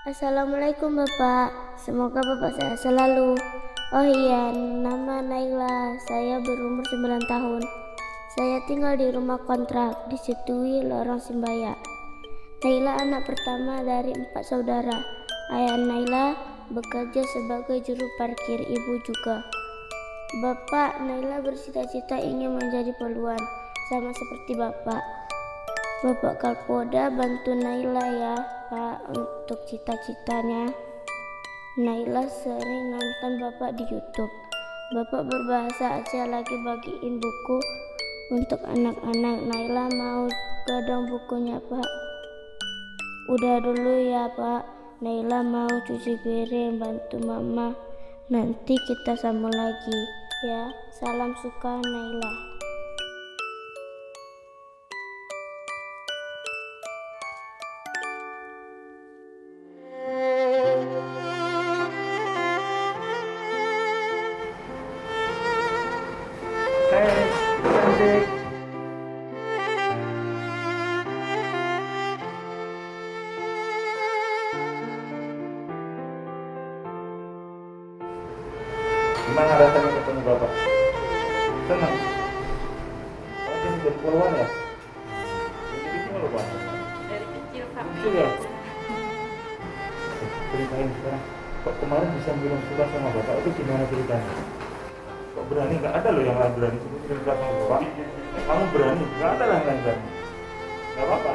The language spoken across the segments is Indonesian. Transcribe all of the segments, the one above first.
Assalamualaikum Bapak, semoga Bapak sehat selalu. Oh iya, nama Naila, saya berumur 9 tahun. Saya tinggal di rumah kontrak di Situwi, Lorong Simbaya. Naila anak pertama dari 4 saudara. Ayah Naila bekerja sebagai juru parkir, ibu juga. Bapak Naila bercita-cita ingin menjadi poluan, sama seperti Bapak. Bapak Kapolda bantu Naila ya Pak untuk cita-citanya. Naila sering nonton Bapak di YouTube. Bapak berbahasa Aceh lagi bagiin buku untuk anak-anak. Naila mau gadang bukunya Pak. Udah dulu ya Pak. Naila mau cuci piring bantu Mama. Nanti kita sambung lagi ya. Salam suka Naila. Cantik. Gimana rasanya ketemu Bapak? Senang? Oh, ini jadi poluan ya? Jadi gimana loh Pak? Dari kecil Kecil ya? Ceritain sekarang. Kok kemarin bisa bilang suka sama Bapak itu gimana ceritanya? Kok berani? Nggak ada loh yang lain berani cerita sama Bapak. Kamu berani? Nggak ada yang lain berani. Nggak apa-apa.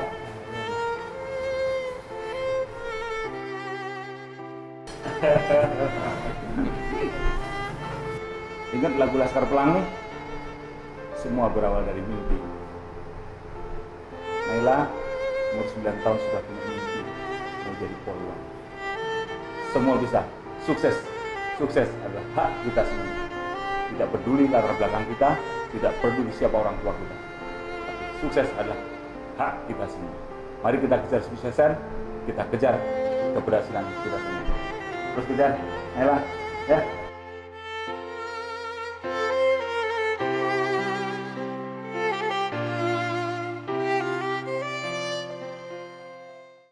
Ingat lagu Laskar Pelangi? Semua berawal dari mimpi. Naila, umur 9 tahun sudah punya mimpi mau jadi poluan. Semua bisa, sukses. Sukses adalah hak kita semua. Tidak peduli latar belakang kita, tidak peduli siapa orang tua kita. Tapi sukses adalah hak kita semua. Mari kita kejar kesuksesan, kita kejar keberhasilan kita semua. Terus kejar, Naila, ya.